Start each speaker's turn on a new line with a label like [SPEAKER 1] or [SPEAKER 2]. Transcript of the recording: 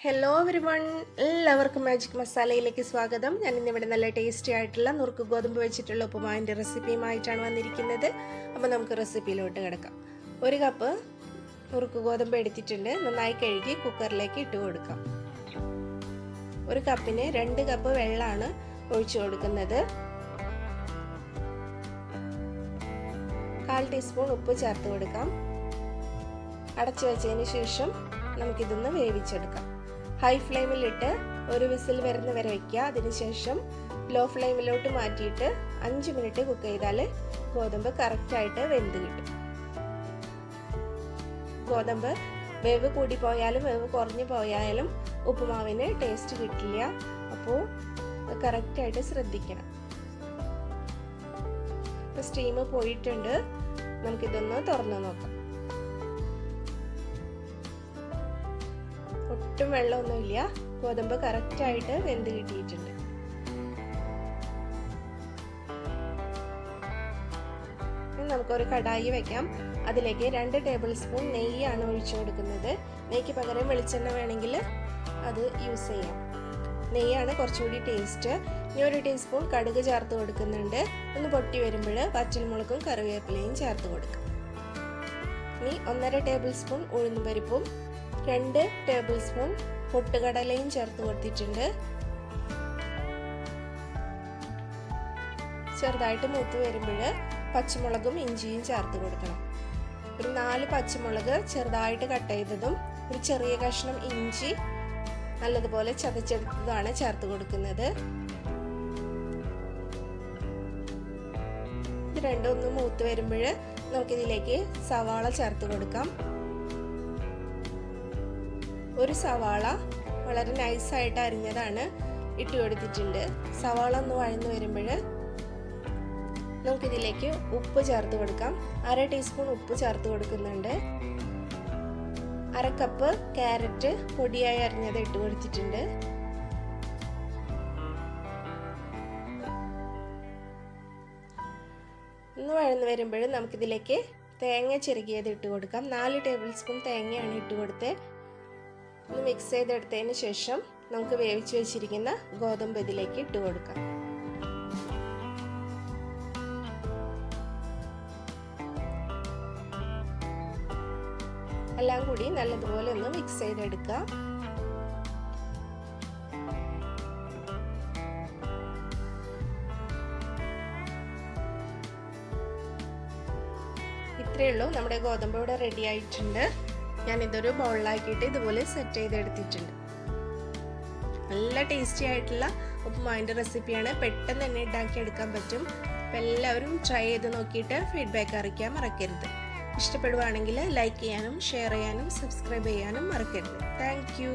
[SPEAKER 1] Hello everyone, എല്ലാവർക്കും magic മസാലയിലേക്ക് സ്വാഗതം. ഞാൻ ഇന്നിവിടെ നല്ല ടേസ്റ്റി ആയിട്ടുള്ള നുറുക്ക് ഗോതമ്പ് വെച്ചിട്ടുള്ള ഉപ്പുമാവിൻ്റെ റെസിപ്പിയുമായിട്ടാണ് വന്നിരിക്കുന്നത്. അപ്പോൾ നമുക്ക് റെസിപ്പിയിലോട്ട് കിടക്കാം. 1 കപ്പ് നുറുക്ക് ഗോതമ്പ് എടുത്തിട്ടുണ്ട്. നന്നായി കഴുകി കുക്കറിലേക്ക് ഇട്ട് കൊടുക്കാം. 1 കപ്പിന് 2 കപ്പ് വെള്ളമാണ് ഒഴിച്ചു കൊടുക്കുന്നത്. 1/4 ടീസ്പൂൺ ഉപ്പ് ചേർത്ത് കൊടുക്കാം. അടച്ചു വെച്ചതിന് ശേഷം നമുക്കിതൊന്ന് വേവിച്ചെടുക്കാം. ഹൈ ഫ്ലെയിമിലിട്ട് 1 വിസിൽ വരുന്ന വരെ വയ്ക്കുക. അതിനുശേഷം ലോ ഫ്ലെയിമിലോട്ട് മാറ്റിയിട്ട് 5 മിനിറ്റ് കുക്ക് ചെയ്താൽ ഗോതമ്പ് കറക്റ്റായിട്ട് വെന്ത് കിട്ടും. ഗോതമ്പ് വേവ് കൂടി പോയാലും വേവ് കുറഞ്ഞു പോയാലും ഉപ്പുമാവിന് ടേസ്റ്റ് കിട്ടില്ല. അപ്പോൾ കറക്റ്റായിട്ട് ശ്രദ്ധിക്കണം. സ്റ്റീം പോയിട്ടുണ്ട്. നമുക്കിതൊന്ന് തുറന്നു നോക്കാം. ഒട്ടും വെള്ളമൊന്നുമില്ല. ഗോതമ്പ് കറക്റ്റായിട്ട് വെന്ത് കിട്ടിയിട്ടുണ്ട്. നമുക്കൊരു കടായി വെക്കാം. അതിലേക്ക് 2 ടേബിൾ സ്പൂൺ നെയ്യാണ് ഒഴിച്ചു കൊടുക്കുന്നത്. നെയ്ക്ക് പകരം വെളിച്ചെണ്ണ വേണമെങ്കിൽ അത് യൂസ് ചെയ്യാം. നെയ്യാണ് കുറച്ചുകൂടി ടേസ്റ്റ്. ഇനി 1 ടീസ്പൂൺ കടുക് ചേർത്ത് കൊടുക്കുന്നുണ്ട്. ഒന്ന് പൊട്ടി വരുമ്പോൾ വറ്റൽമുളകും കറിവേപ്പിലയും ചേർത്ത് കൊടുക്കാം. ഇനി 1.5 ടേബിൾ സ്പൂൺ ഉഴുന്നുപരിപ്പും 2 ടേബിൾ സ്പൂൺ പൊട്ടുകടലയും ചേർത്ത് കൊടുത്തിട്ടുണ്ട്. ചെറുതായിട്ട് മൂത്ത് വരുമ്പോൾ പച്ചമുളകും ഇഞ്ചിയും ചേർത്ത് കൊടുക്കണം. ഒരു 4 പച്ചമുളക് ചെറുതായിട്ട് കട്ട് ചെയ്തതും ഒരു ചെറിയ കഷ്ണം ഇഞ്ചി നല്ലതുപോലെ ചതച്ചെടുത്തതാണ് ചേർത്ത് കൊടുക്കുന്നത്. ഇത് രണ്ടും ഒന്ന് മൂത്ത് വരുമ്പോൾ നമുക്കിതിലേക്ക് സവാള ചേർത്ത് കൊടുക്കാം. ഒരു സവാള വളരെ നൈസായിട്ട് അരിഞ്ഞതാണ് ഇട്ട് കൊടുത്തിട്ടുണ്ട്. സവാള ഒന്ന് വഴന്നു വരുമ്പോൾ നമുക്കിതിലേക്ക് ഉപ്പ് ചേർത്ത് കൊടുക്കാം. 1/2 ടീസ്പൂൺ ഉപ്പ് ചേർത്ത് കൊടുക്കുന്നുണ്ട്. 1/2 കപ്പ് ക്യാരറ്റ് പൊടിയായി അരിഞ്ഞത് ഇട്ട് കൊടുത്തിട്ടുണ്ട്. ഒന്ന് വഴന്നു വരുമ്പോൾ നമുക്കിതിലേക്ക് തേങ്ങ ചിരകിയത് ഇട്ട് കൊടുക്കാം. 4 ടേബിൾ സ്പൂൺ തേങ്ങയാണ് ഇട്ട് കൊടുത്തത്. ഒന്ന് മിക്സ് ചെയ്തെടുത്തതിന് ശേഷം നമുക്ക് വേവിച്ച് വെച്ചിരിക്കുന്ന ഗോതമ്പ് ഇതിലേക്ക് ഇട്ട് കൊടുക്കാം. എല്ലാം കൂടി നല്ലതുപോലെ ഒന്ന് മിക്സ് ചെയ്തെടുക്കുക. ഇത്രയേ ഉള്ളൂ. നമ്മുടെ ഗോതമ്പ് ഇവിടെ റെഡി ആയിട്ടുണ്ട്. ഞാൻ ഇതൊരു ബൗളിലാക്കിയിട്ട് ഇതുപോലെ സെറ്റ് ചെയ്തെടുത്തിട്ടുണ്ട്. നല്ല ടേസ്റ്റി ആയിട്ടുള്ള ഉപ്പുമാവിൻ്റെ റെസിപ്പിയാണ്. പെട്ടെന്ന് തന്നെ ഉണ്ടാക്കിയെടുക്കാൻ പറ്റും. അപ്പം എല്ലാവരും ട്രൈ ചെയ്ത് നോക്കിയിട്ട് ഫീഡ്ബാക്ക് അറിയിക്കാൻ മറക്കരുത്. ഇഷ്ടപ്പെടുവാണെങ്കിൽ ലൈക്ക് ചെയ്യാനും ഷെയർ ചെയ്യാനും സബ്സ്ക്രൈബ് ചെയ്യാനും മറക്കരുത്. Thank you.